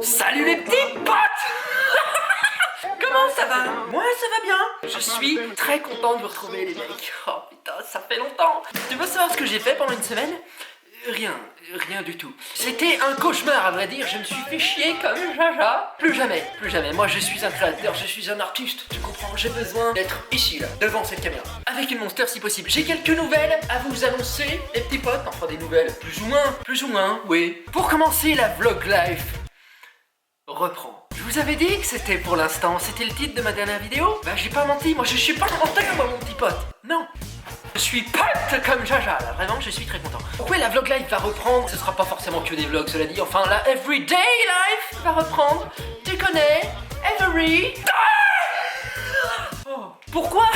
Salut les petits potes. Comment ça va? Moi ça va bien. Je suis très content de vous retrouver les mecs. Oh putain, ça fait longtemps. Tu veux savoir ce que j'ai fait pendant une semaine? Rien du tout. C'était un cauchemar à vrai dire, je me suis fait chier comme jaja. Plus jamais. Moi je suis un créateur, je suis un artiste, tu comprends? J'ai besoin d'être ici là, devant cette caméra. Avec une monster si possible. J'ai quelques nouvelles à vous annoncer, les petits potes. Enfin des nouvelles, plus ou moins, oui. Pour commencer, la vlog life reprend. Je vous avais dit que c'était pour l'instant, c'était le titre de ma dernière vidéo. Bah j'ai pas menti, moi je suis pas menteur moi mon petit pote. Non. Je suis pote comme jaja, là, vraiment je suis très content. Pourquoi la vlog life va reprendre? Ce sera pas forcément que des vlogs, cela dit, enfin la everyday life va reprendre. Tu connais? Every... Oh. Pourquoi?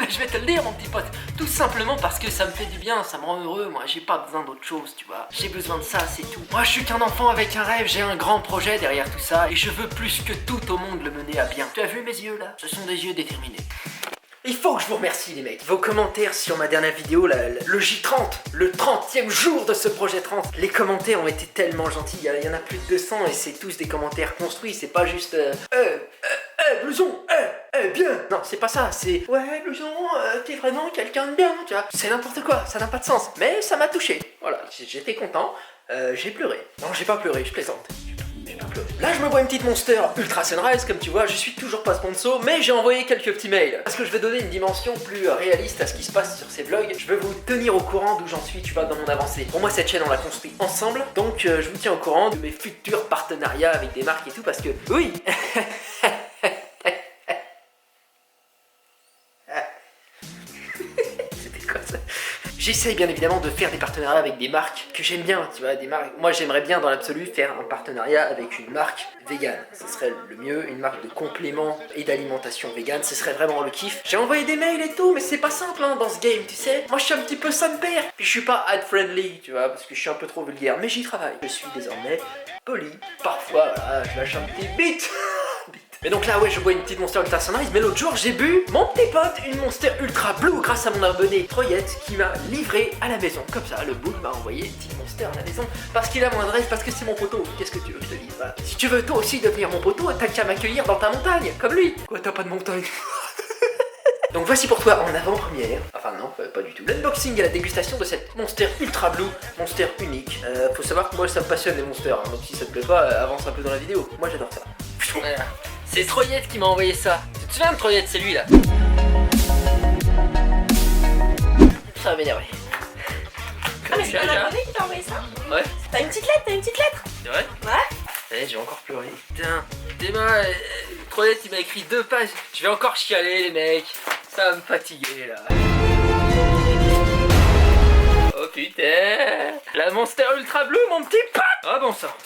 Je vais te le dire mon petit pote. Tout simplement parce que ça me fait du bien, ça me rend heureux, moi j'ai pas besoin d'autre chose, tu vois. J'ai besoin de ça, c'est tout. Moi je suis qu'un enfant avec un rêve, j'ai un grand projet derrière tout ça. Et je veux plus que tout au monde le mener à bien. Tu as vu mes yeux là? Ce sont des yeux déterminés. Il faut que je vous remercie les mecs. Vos commentaires sur ma dernière vidéo, le J30, le 30e jour de ce projet 30. Les commentaires ont été tellement gentils, il y en a plus de 200 et c'est tous des commentaires construits, c'est pas juste Blouson, bien. Non, c'est pas ça, c'est ouais Blouson, t'es vraiment quelqu'un de bien, tu vois. C'est n'importe quoi, ça n'a pas de sens, mais ça m'a touché. Voilà, j'étais content, j'ai pleuré. Non, j'ai pas pleuré, je plaisante. Là je me bois une petite Monster Ultra Sunrise, comme tu vois je suis toujours pas sponsor, mais j'ai envoyé quelques petits mails. Parce que je vais donner une dimension plus réaliste à ce qui se passe sur ces vlogs. Je veux vous tenir au courant d'où j'en suis, tu vois, dans mon avancée. Pour moi cette chaîne on l'a construit ensemble, donc je vous tiens au courant de mes futurs partenariats avec des marques et tout, parce que oui. J'essaye bien évidemment de faire des partenariats avec des marques que j'aime bien, tu vois, des marques. Moi j'aimerais bien dans l'absolu faire un partenariat avec une marque vegan. Ce serait le mieux, une marque de compléments et d'alimentation vegan, ce serait vraiment le kiff. J'ai envoyé des mails et tout, mais c'est pas simple hein, dans ce game, tu sais. Moi je suis un petit peu son père. Puis je suis pas ad friendly, tu vois, parce que je suis un peu trop vulgaire, mais j'y travaille. Je suis désormais poli. Parfois, voilà, je lâche un petit beat. Mais donc là ouais je bois une petite Monster Ultra Sunrise, mais l'autre jour j'ai bu mon petit pote une Monster Ultra Blue grâce à mon abonné Troyette qui m'a livré à la maison. Comme ça le boule m'a envoyé une petite Monster à la maison parce qu'il a mon adresse, parce que c'est mon poteau. Qu'est-ce que tu veux que je te dise? Voilà. Si tu veux toi aussi devenir mon poteau, t'as qu'à m'accueillir dans ta montagne, comme lui. Quoi, t'as pas de montagne? Donc voici pour toi en avant-première, enfin non, pas du tout, l'unboxing et la dégustation de cette Monster Ultra Blue, Monster unique. Faut savoir que moi ça me passionne les Monsters, hein, donc si ça te plaît pas, avance un peu dans la vidéo. Moi j'adore ça. Voilà. C'est Troyette qui m'a envoyé ça. Tu te souviens de Troyette, c'est lui là. Ça va m'énerver. Ah mais c'est ton abonné qui t'a envoyé ça? Ouais. T'as une petite lettre? C'est vrai? Ouais. Allez, j'ai encore pleuré. Putain, Théma, Troyette il m'a écrit 2 pages. Je vais encore chialer les mecs. Ça va me fatiguer là. Oh putain. La Monster Ultra Blue mon petit pote. Ah bon ça.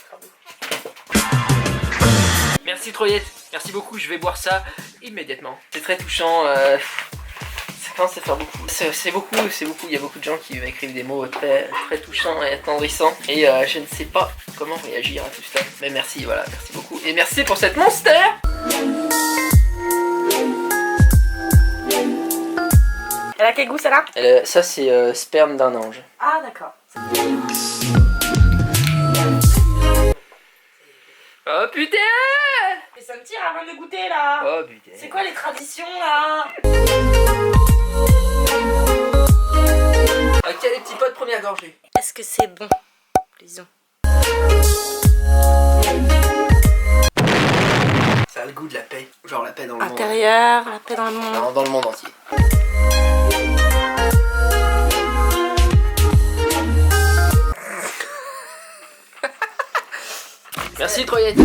Merci Troyette, merci beaucoup, je vais boire ça immédiatement. C'est très touchant, ça commence à faire beaucoup. C'est beaucoup, il y a beaucoup de gens qui m'écrivent des mots très touchants et attendrissants. Et je ne sais pas comment réagir à tout ça. Mais merci, voilà, merci beaucoup. Et merci pour cette Monster. Elle a quel goût celle-là? Ça c'est sperme d'un ange. Ah d'accord. Oh putain! Mais ça me tire avant de goûter là. Oh putain. C'est quoi les traditions là? Ok les petits potes, première gorgée. Est-ce que c'est bon? Disons. Ça a le goût de la paix. Genre la paix dans le monde. Intérieur, la paix dans le monde. Non, dans le monde entier. Merci Troyette.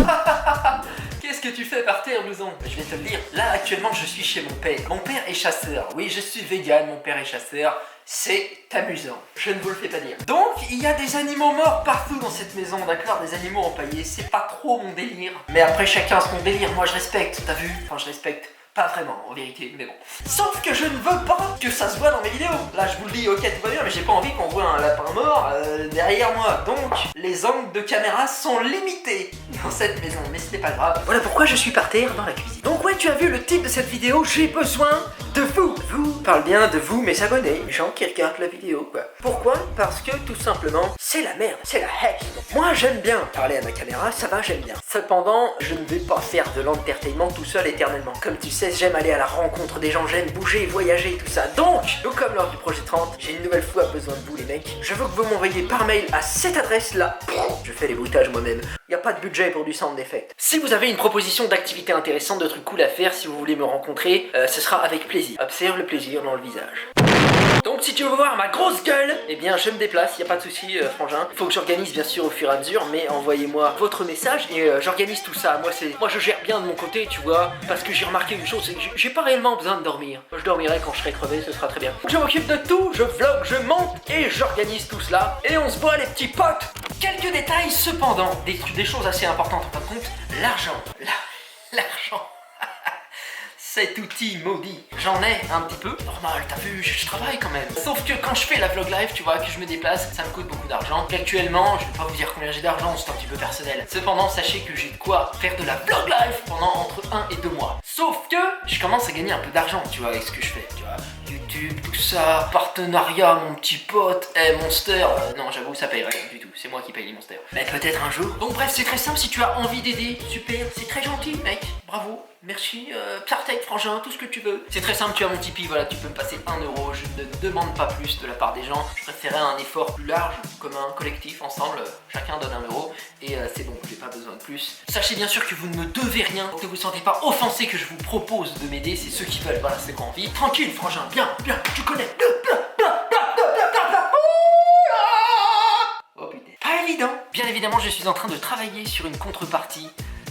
Qu'est-ce que tu fais par terre, blouson? Je vais te le dire, là actuellement je suis chez mon père. Mon père est chasseur, oui je suis vegan, mon père est chasseur. C'est amusant, je ne vous le fais pas dire. Donc il y a des animaux morts partout dans cette maison, d'accord? Des animaux empaillés, c'est pas trop mon délire. Mais après chacun a son délire, moi je respecte, t'as vu? Enfin je respecte. Pas vraiment en vérité, mais bon. Sauf que je ne veux pas que ça se voit dans mes vidéos. Là je vous le dis, ok tout va bien, mais j'ai pas envie qu'on voit un lapin mort derrière moi. Donc les angles de caméra sont limités dans cette maison, mais ce n'est pas grave. Voilà pourquoi je suis par terre dans la cuisine. Donc ouais, tu as vu le titre de cette vidéo, j'ai besoin de vous. Vous parle bien de vous, mes abonnés, les gens qui regardent la vidéo quoi. Pourquoi? Parce que tout simplement, c'est la merde, c'est la haine. Moi j'aime bien parler à ma caméra, ça va, j'aime bien. Cependant, je ne vais pas faire de l'entertainment tout seul éternellement. Comme tu sais, j'aime aller à la rencontre des gens, j'aime bouger, voyager, tout ça. Donc, tout comme lors du projet 30, j'ai une nouvelle fois besoin de vous les mecs. Je veux que vous m'envoyiez par mail à cette adresse là. Je fais les bruitages moi-même. Il n'y a pas de budget pour du sound effect. Si vous avez une proposition d'activité intéressante, de trucs cool à faire, si vous voulez me rencontrer, ce sera avec plaisir. Observe le plaisir dans le visage. Donc si tu veux voir ma grosse gueule, eh bien je me déplace, y a pas de souci frangin. Faut que j'organise bien sûr au fur et à mesure, mais envoyez-moi votre message et j'organise tout ça. Moi je gère bien de mon côté, tu vois, parce que j'ai remarqué une chose, c'est que j'ai pas réellement besoin de dormir. Je dormirai quand je serai crevé, ce sera très bien. Donc je m'occupe de tout, je vlog, je monte et j'organise tout cela. Et on se voit les petits potes. Quelques détails cependant, des choses assez importantes en fin de compte. L'argent, l'argent. Cet outil maudit, j'en ai un petit peu. Normal, t'as vu, je travaille quand même. Sauf que quand je fais la vlog live, tu vois, que je me déplace, ça me coûte beaucoup d'argent. Actuellement, je vais pas vous dire combien j'ai d'argent, c'est un petit peu personnel. Cependant, sachez que j'ai de quoi faire de la vlog live pendant entre 1 et 2 mois. Sauf que je commence à gagner un peu d'argent, tu vois, avec ce que je fais, tu vois. YouTube, tout ça, partenariat, mon petit pote, Monster. Non, j'avoue, ça paye rien du tout, c'est moi qui paye les Monsters. Mais peut-être un jour. Donc bref, c'est très simple, si tu as envie d'aider, super, c'est très gentil, mec, bravo. Merci, Plartech, frangin, tout ce que tu veux. C'est très simple, tu as mon Tipeee, voilà, tu peux me passer 1 euro, je ne demande pas plus de la part des gens. Je préférais un effort plus large, commun, collectif, ensemble, chacun donne 1 euro, et c'est bon, j'ai pas besoin de plus. Sachez bien sûr que vous ne me devez rien, donc ne vous sentez pas offensé que je vous propose de m'aider, c'est ceux qui veulent, voilà, c'est qu'on envie. Tranquille, frangin, bien, tu connais. Oh putain. Pas évident. Bien évidemment, je suis en train de travailler sur une contrepartie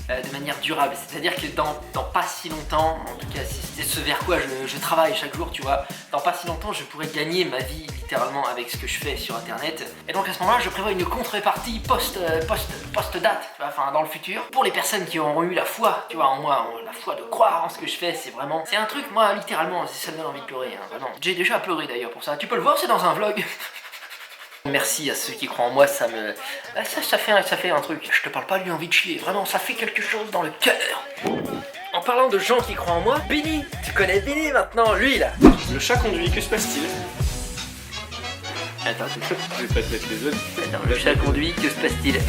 de manière durable, c'est-à-dire que dans pas si longtemps, en tout cas c'est ce vers quoi je travaille chaque jour, tu vois, dans pas si longtemps je pourrais gagner ma vie littéralement avec ce que je fais sur internet, et donc à ce moment-là je prévois une contrepartie post-date, tu vois, enfin dans le futur, pour les personnes qui auront eu la foi, tu vois, en moi, la foi de croire en ce que je fais, c'est un truc, moi littéralement, ça me donne envie de pleurer, hein, vraiment. J'ai déjà pleuré d'ailleurs pour ça, tu peux le voir, c'est dans un vlog. Merci à ceux qui croient en moi, ça fait un truc. Je te parle pas de lui envie de chier, vraiment, ça fait quelque chose dans le cœur. En parlant de gens qui croient en moi, Benny, tu connais Benny maintenant, lui là. Le chat conduit, que se passe-t-il? Attends, Je vais pas te mettre les autres. attends, le chat conduit, que se passe-t-il?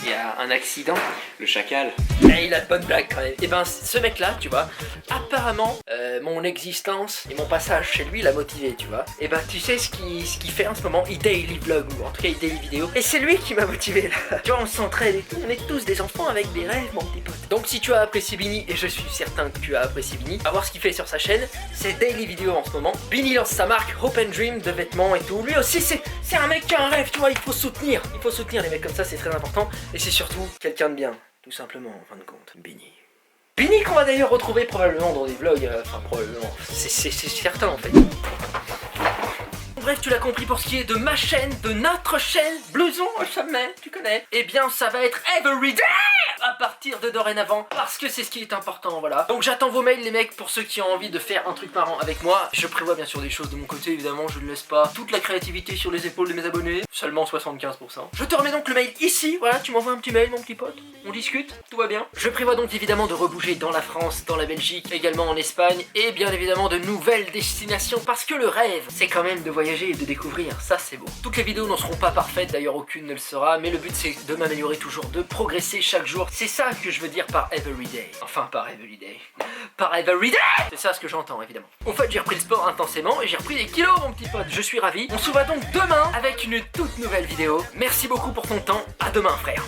Il y a un accident. Le chacal. Et il a de bonnes blagues quand même. Et ben ce mec là, tu vois, apparemment mon existence et mon passage chez lui l'a motivé, tu vois. Et ben tu sais ce qu'il fait en ce moment, il daily vlog, ou en tout cas il daily vidéo. Et c'est lui qui m'a motivé là. Tu vois, on s'entraide et tout, on est tous des enfants avec des rêves, mon petit pote. Donc si tu as apprécié Benny, et je suis certain que tu as apprécié Benny, va voir ce qu'il fait sur sa chaîne, c'est daily vidéo en ce moment. Benny lance sa marque Hope and Dream de vêtements et tout. Lui aussi c'est un mec qui a un rêve, tu vois, il faut soutenir les mecs comme ça, c'est très important. Et c'est surtout quelqu'un de bien. Tout simplement, en fin de compte, Benny. Benny qu'on va d'ailleurs retrouver probablement dans des vlogs, enfin probablement, c'est certain en fait. Bref, tu l'as compris pour ce qui est de ma chaîne, de notre chaîne, Blouson au sommet, tu connais. Eh bien, ça va être everyday à partir de dorénavant, parce que c'est ce qui est important, voilà. Donc j'attends vos mails les mecs, pour ceux qui ont envie de faire un truc marrant avec moi. Je prévois bien sûr des choses de mon côté, évidemment, je ne laisse pas toute la créativité sur les épaules de mes abonnés, seulement 75%. Je te remets donc le mail ici, voilà, tu m'envoies un petit mail mon petit pote, on discute, tout va bien. Je prévois donc évidemment de rebouger dans la France, dans la Belgique, également en Espagne, et bien évidemment de nouvelles destinations, parce que le rêve, c'est quand même de voyager et de découvrir, ça c'est beau. Toutes les vidéos n'en seront pas parfaites, d'ailleurs aucune ne le sera, mais le but c'est de m'améliorer toujours, de progresser chaque jour. C'est ça que je veux dire par everyday. Enfin, par everyday. Par everyday. C'est ça ce que j'entends, évidemment. En fait, j'ai repris le sport intensément et j'ai repris des kilos, mon petit pote. Je suis ravi. On se voit donc demain avec une toute nouvelle vidéo. Merci beaucoup pour ton temps. À demain, frère.